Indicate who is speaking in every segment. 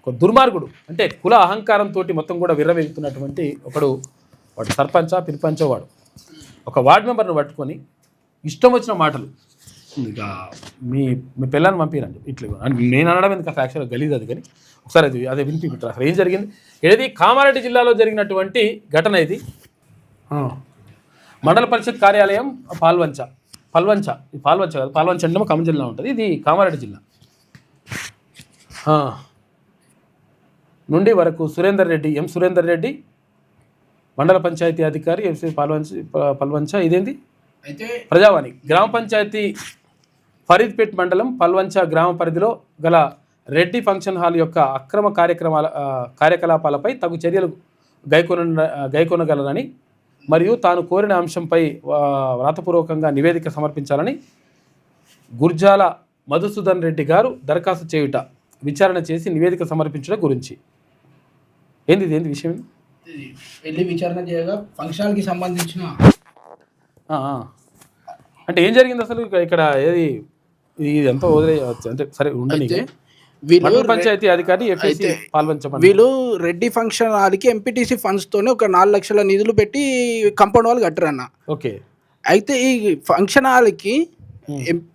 Speaker 1: ఒక దుర్మార్గుడు, అంటే కుల అహంకారంతో మొత్తం కూడా విర్రవెగుతున్నటువంటి ఒకడు. వాడు సర్పంచా పిరిపంచో వాడు ఒక వార్డు మెంబర్ను పట్టుకొని ఇష్టం వచ్చిన మాటలు. ఇక మీ మీ పిల్లల్ని పంపిరండి ఇట్లా నేను అనడం ఎందుకు అసలు యాక్చువల్గా గలీజ్ అది, కానీ ఒకసారి అదే వినిపించారు అసలు ఏం జరిగింది. ఏది కామారెడ్డి జిల్లాలో జరిగినటువంటి ఘటన ఇది. మండల పరిషత్ కార్యాలయం పాల్వంచ కాదు, పాల్వంచ అంటే ఖమ్మం జిల్లా ఉంటుంది, ఇది కామారెడ్డి జిల్లా నుండి వరకు సురేందర్ రెడ్డి మండల పంచాయతీ అధికారి ఎఫ్సి పల్వంచ. ఇదేంది
Speaker 2: అయితే
Speaker 1: ప్రజావాణి గ్రామ పంచాయతీ ఫరీద్పేట్ మండలం పల్వంచ గ్రామ పరిధిలో గల రెడ్డి ఫంక్షన్ హాల్ యొక్క అక్రమ కార్యకలాపాలపై తగు చర్యలు గైకొనగలరని మరియు తాను కోరిన అంశంపై వ్రాతపూర్వకంగా నివేదిక సమర్పించాలని గుర్జాల మధుసూదన్ రెడ్డి గారు దరఖాస్తు చేయుట, విచారణ చేసి నివేదిక సమర్పించడం గురించి. ఏంది విషయం?
Speaker 2: వెళ్ళి విచారణ చేయగా ఫంక్షన్కి సంబంధించిన
Speaker 1: అంటే ఏం జరిగింది అసలు ఇక్కడ ఏది ఇదంతా వదిలేయచ్చు అంటే సరే ఉండని. వీళ్ళు పంచాయతీ అధికారి
Speaker 2: వీళ్ళు రెడ్డి ఫంక్షన్ హాల్కి ఎంపీటీసీ ఫండ్స్ తోనే ఒక 4 లక్షల నిధులు పెట్టి కంపౌండ్ వాళ్ళు కట్టారన్న.
Speaker 1: ఓకే.
Speaker 2: అయితే ఈ ఫంక్షన్ హాల్కి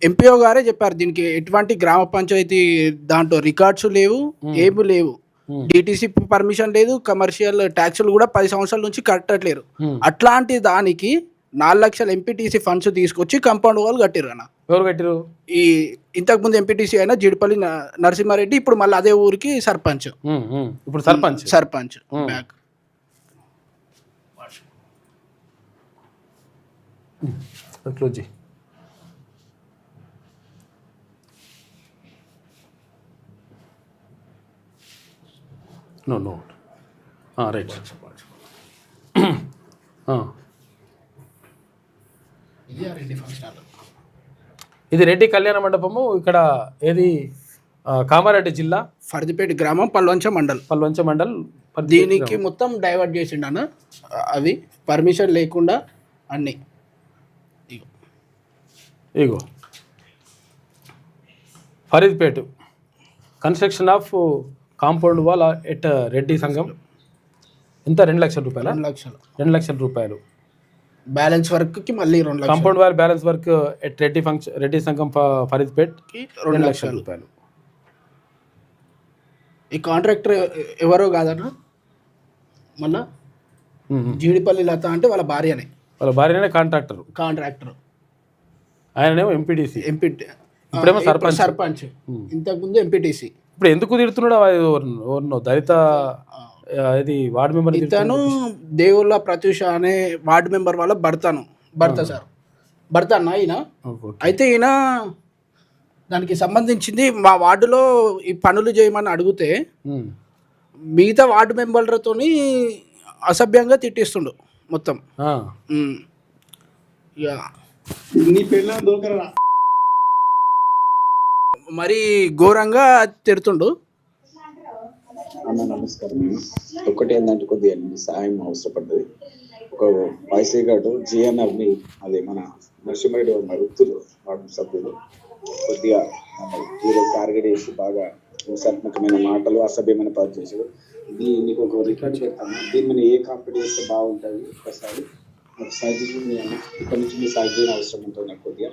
Speaker 2: ఎంపీఓ గారే చెప్పారు దీనికి ఎటువంటి గ్రామ పంచాయతీ దాంట్లో రికార్డ్స్ లేవు, ఏమి లేవు, డిటిసి పర్మిషన్ లేదు, కమర్షియల్ ట్యాక్సులు కూడా 10 సంవత్సరాల నుంచి కట్టట్లేరు. అట్లాంటి దానికి 4 లక్షల ఎంపీటీసీ ఫండ్స్ తీసుకొచ్చి కంపౌండ్ వాళ్ళు కట్టారు అన్న.
Speaker 1: ఎవరు కట్టారు?
Speaker 2: ఈ ఇంతకుముందు ఎంపీటీసీ అయినా జిడిపల్లి నరసింహారెడ్డి, ఇప్పుడు మళ్ళీ అదే ఊరికి సర్పంచ్.
Speaker 1: ఇప్పుడు sarpanch
Speaker 2: back
Speaker 1: close. No right. ఇది రెడ్డి కళ్యాణ మండపము. ఇక్కడ ఏది కామారెడ్డి జిల్లా
Speaker 2: ఫరీద్పేట్ గ్రామం పల్వంచ మండల్. దీనికి మొత్తం డైవర్ట్ చేసిండు అన్న, అవి పర్మిషన్ లేకుండా అన్ని.
Speaker 1: ఇగో Faridpet construction of compound wall at Reddy Sangham. ఎంత? 2 లక్షల రూపాయలు. 2 లక్షల రూపాయలు
Speaker 2: బ్యాలెన్స్ వర్క్ కి మళ్ళీ 2 లక్షలు.
Speaker 1: Compound wall balance work at Reddy సంఘం ఫరీద్పేట్ కి 2 లక్షల రూపాయలు.
Speaker 2: ఈ కాంట్రాక్టర్ ఎవరో కాదన్న, మళ్ళా జీడిపల్లి లత అంటే వాళ్ళ భార్యనే కాంట్రాక్టర్.
Speaker 1: ఆయననేమో ఎంపీటీసీ. ఇప్పుడేమో
Speaker 2: సర్పంచ్. ఇంతకుముందు ఎంపీటీసీ.
Speaker 1: ఇప్పుడు ఎందుకు తిడుతున్నాడు? దళిత ఇది వార్డు మెంబర్.
Speaker 2: ఇతను దేవుళ్ళ ప్రత్యూష అనే వార్డు మెంబర్ వాళ్ళ భర్త అన్న ఈయన. అయితే ఈయన దానికి సంబంధించింది మా వార్డులో ఈ పనులు చేయమని అడిగితే మిగతా వార్డు మెంబర్లతోని అసభ్యంగా తిట్టిస్తుండు మొత్తం. మరి ఘోరంగా తిడుతుండు.
Speaker 3: నమస్కారం. ఒకటి ఏంటంటే కొద్దిగా సహాయం అవసరపడ్డది. ఒక వైసీ గారు జిఎన్ఆర్ని, అదే మన నరసింహారెడ్డి వృత్తులు వార్డు సభ్యులు కొద్దిగా ఈరోజు టార్గెట్ చేసి బాగా హింసాత్మకమైన మాటలు, అసభ్యమైన పని చేశారు. ఇది నీకు ఒక రికార్డ్ చేస్తాను, దీన్ని మనం ఏ కాంపిటీ చేస్తే బాగుంటుంది ఒకసారి నాకు సజెషన్ ఇక్కడ నుంచి మీ సహాయం అవసరం ఉంటుంది. నాకు కొద్దిగా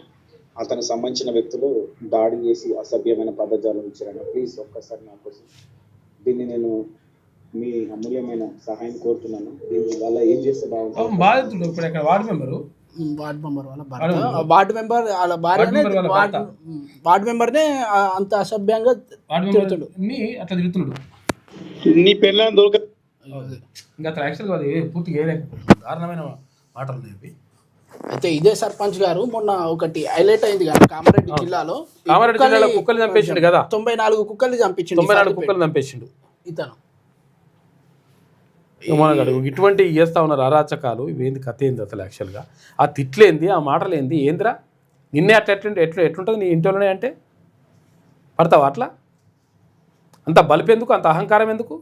Speaker 3: అతనికి సంబంధించిన వ్యక్తులు దాడి చేసి అసభ్యమైన పదజాలం ఇచ్చారన్న. ప్లీజ్ ఒక్కసారి నా కోసం దీన్ని నేను మీ అమూల్యమైన సహాయం కోరుతున్నాను. దీని వల్ల ఏం చేస్తే బాగుంటుంది?
Speaker 1: బాధితుడు ఇప్పుడు ఇక్కడ వార్డు మెంబర్
Speaker 2: వాళ్ళ వార్డు మెంబర్నే అంత అసభ్యంగా తిడుతుండు.
Speaker 1: అట్లా తిడుతున్నాడు.
Speaker 3: నీ పిల్లలు దొరక
Speaker 1: ఇంకా అతను యాక్చువల్గా అది పూర్తిగా దారుణమైన మాటలు ఉన్నాయి.
Speaker 2: అయితే ఇదే సర్పంచ్ గారు మొన్న ఒకటి హైలైట్ అయింది కదా కామారెడ్డి జిల్లాలో
Speaker 1: కుక్కలు చంపేసిండు కదా,
Speaker 2: 94 కుక్కల్ని చంపించిండు.
Speaker 1: 94 కుక్కలు చంపేసిండు
Speaker 2: ఇతను.
Speaker 1: ఇటువంటి చేస్తా ఉన్నారు అరాచకాలు. ఇవేంది కథ ఏంది అసలు? యాక్చువల్గా ఆ తిట్లేంది, ఆ మాటలేంది, ఏందిరా నిన్నే ఎట్లుంటుంది నీ ఇంట్లోనే అంటే పడతావు అట్లా? అంత బలిపెందుకు, అంత అహంకారం ఎందుకు,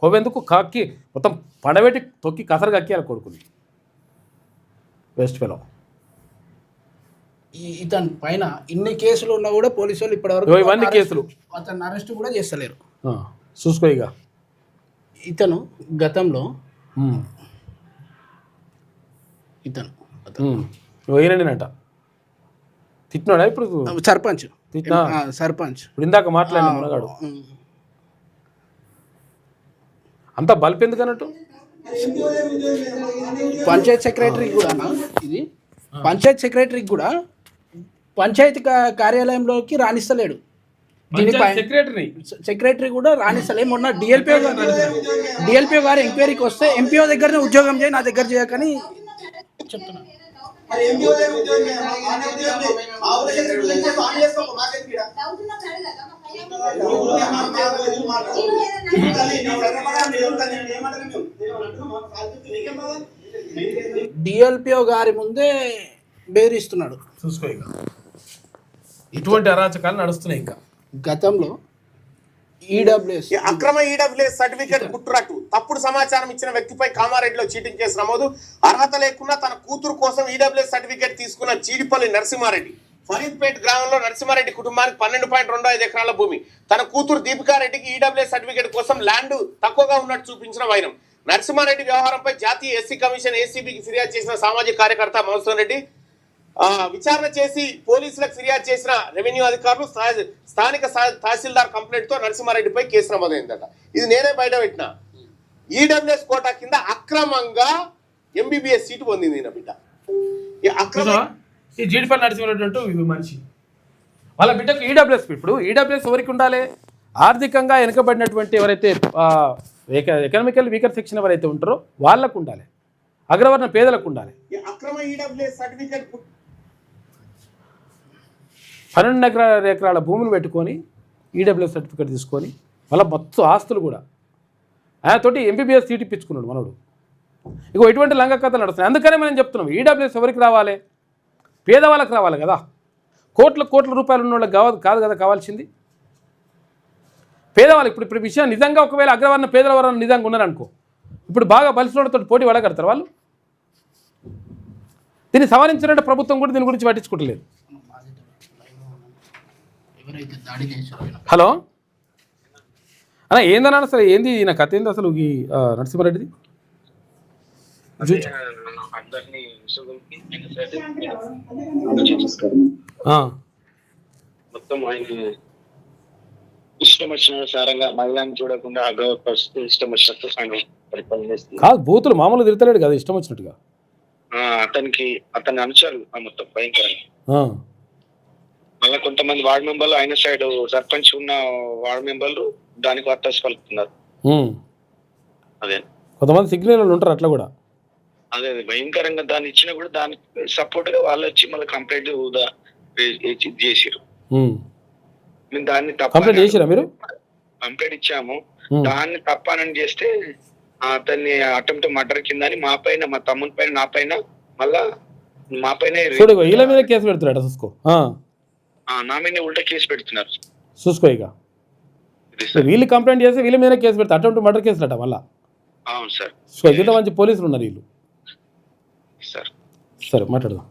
Speaker 1: కొవ్వెందుకు? కక్కి మొత్తం పడబెట్టి తొక్కి కసరు కక్కియాలి కొడుకుని. West fellow.
Speaker 2: ఇతని పైన ఇన్ని కేసులు ఉన్నా కూడా పోలీసు వాళ్ళు ఇప్పటివరకు
Speaker 1: ఇవన్నీ కేసులు
Speaker 2: అతన్ని అరెస్ట్ కూడా చేస్తలేరు.
Speaker 1: చూసుకో ఇక.
Speaker 2: ఇతను గతంలో ఇతను
Speaker 1: పోయినంట తిట్టినాడా ఇప్పుడు?
Speaker 2: సర్పంచ్
Speaker 1: తిట్టినా
Speaker 2: సర్పంచ్
Speaker 1: ఇప్పుడు ఇందాక మాట్లాడిన మనగాడు అంత బల్బ్ ఎందుకు అన్నట్టు?
Speaker 2: పంచాయత్ సెక్రటరీ కూడా ఇది పంచాయత్ సెక్రటరీకి కూడా పంచాయతీ కార్యాలయంలోకి రాణిస్తలేడు. సెక్రటరీ కూడా రాణిస్తలే. మొన్న డిఎల్పిఓ గారు ఎంక్వైరీకి వస్తే ఎంపీఓ దగ్గరనే ఉద్యోగం చేయి, నా దగ్గర చేయకని చెప్తున్నాను. డిఎల్పిఓ గారి ముందే బెదిరిస్తున్నాడు.
Speaker 1: చూసుకో ఇక ఇటువంటి అరాచకాలు నడుస్తున్నాయి. ఇంకా
Speaker 2: గతంలో ఈడబ్ల్యూఎస్
Speaker 4: అక్రమ ఈడబ్ల్యూఎస్ సర్టిఫికేట్ కుట్రట్టు తప్పుడు సమాచారం ఇచ్చిన వ్యక్తిపై కామారెడ్డిలో చీటింగ్ కేసు నమోదు. అర్హత లేకుండా తన కూతురు కోసం ఈడబ్ల్యూఎస్ సర్టిఫికేట్ తీసుకున్న చీడిపల్లి నరసింహారెడ్డి. ఫరీద్పేట్ గ్రామంలో నరసింహారెడ్డి కుటుంబానికి 12.25 ఎకరాల భూమి. తన కూతురు దీపికారెడ్డికి ఈడబ్ల్యూఎస్ సర్టిఫికేట్ కోసం ల్యాండ్ తక్కువగా ఉన్నట్టు చూపించిన వైనం. నరసింహారెడ్డి వ్యవహారంపై జాతీయ ఎస్సీ కమిషన్ ఏసీబీకి ఫిర్యాదు చేసిన సామాజిక కార్యకర్త మధుసూదన్ రెడ్డి విచారణ చేసి పోలీసులకు ఫిర్యాదు చేసిన రెవెన్యూ అధికారులు స్థానిక తహసీల్దార్ కంప్లైంట్ తో నరసింహారెడ్డిపై కేసు నమోదైందట. ఇది నేనే బయట పెట్టిన. ఈడబ్ల్యూఎస్ కోటా కింద అక్రమంగా ఎంబీబీఎస్ సీటు పొందింది నా బిడ్డ.
Speaker 1: ఈ జీడిపల్లి నరసింహారెడ్డి మనిషి వాళ్ళ బిడ్డకు ఈడబ్ల్యూఎస్. ఇప్పుడు ఈడబ్ల్యూఎస్ ఎవరికి ఉండాలి? ఆర్థికంగా వెనుకబడినటువంటి ఎవరైతే ఎకనామికల్ వీకర్ సెక్షన్ ఎవరైతే ఉంటారో వాళ్ళకు ఉండాలి, అగ్రవర్ణ పేదలకు ఉండాలి.
Speaker 4: అక్రమ ఈడబ్ల్యూఎస్ సర్టిఫికేట్
Speaker 1: 12 ఎకరాల భూములు పెట్టుకొని ఈడబ్ల్యూఎస్ సర్టిఫికేట్ తీసుకొని వాళ్ళ మొత్తం ఆస్తులు కూడా ఆయనతోటి ఎంబీబీఎస్ సీట్ ఇప్పించుకున్నాడు మనోడు. ఇగో ఇటువంటి లంగ కథలు నడుస్తున్నాయి. అందుకనే మనం చెప్తున్నాం ఈడబ్ల్యూఎస్ ఎవరికి రావాలి? పేదవాళ్ళకి రావాలి కదా. కోట్ల రూపాయలు ఉన్న వాళ్ళకి కాదు కదా కావాల్సింది, పేదవాళ్ళు. ఇప్పుడు విషయం నిజంగా ఒకవేళ అగ్రవర్ణ పేదల వర్ణం నిజంగా ఉన్నారనుకో, ఇప్పుడు బాగా బలిసినోళ్ళతో పోటీ పడగడతారు వాళ్ళు. దీన్ని సవరించినట్టు ప్రభుత్వం కూడా దీని గురించి పట్టించుకోవట్లేదు. హలో అన్న, ఏందన్నా అసలు ఏంది నా కథ? ఏంది అసలు ఈ నరసింహారెడ్డిది?
Speaker 5: మొత్తం ఆయన ఇష్టం వచ్చిన సారంగా మహిళని చూడకుండా అగౌరవపరుస్తూ ఇష్టం వచ్చినట్టు ఆయన పరిపాలన చేస్తుంది.
Speaker 1: కాదు, బూతులు మామూలు తిడతలేడు కదా ఇష్టం వచ్చినట్టుగా.
Speaker 5: అతన్ని అనుచారు మొత్తం భయంకరంగా. మళ్ళీ కొంతమంది వార్డు మెంబర్లు ఆయన సైడ్ సర్పంచ్ ఉన్న వార్డు మెంబర్లు దానికి వార్తాసు పలుకుతున్నారు. అదే
Speaker 1: కొంతమంది సిగ్నల్ ఉంటారు అట్లా కూడా.
Speaker 5: అదే భయంకరంగా దాన్ని ఇచ్చినా కూడా దానికి సపోర్ట్ గా వాళ్ళు వచ్చి మళ్ళీ కంప్లైంట్ చేసిరు. దాన్ని కంప్లైంట్ ఇచ్చాము. దాన్ని తప్పనని చేస్తే అతన్ని అటెంప్ట్ మర్డర్ కిందని మా పైన, మా తమ్ముని పైన, నా పైన, మళ్ళా మా పైన
Speaker 1: వీళ్ళ మీద కేసు పెడుతున్నాడు. చూసుకో,
Speaker 5: నా మీద ఉల్టా కేసు పెడుతున్నారు.
Speaker 1: చూసుకో ఇక వీళ్ళు కంప్లైంట్ చేస్తే వీళ్ళ మీద కేసు పెడతారు. అటెంప్ట్ మర్డర్ కేసులు అట మళ్ళా.
Speaker 5: అవును సార్.
Speaker 1: సో ఇంత మంచి పోలీసులు ఉన్నారు వీళ్ళు.
Speaker 5: సార్
Speaker 1: సరే మాట్లాడదాం.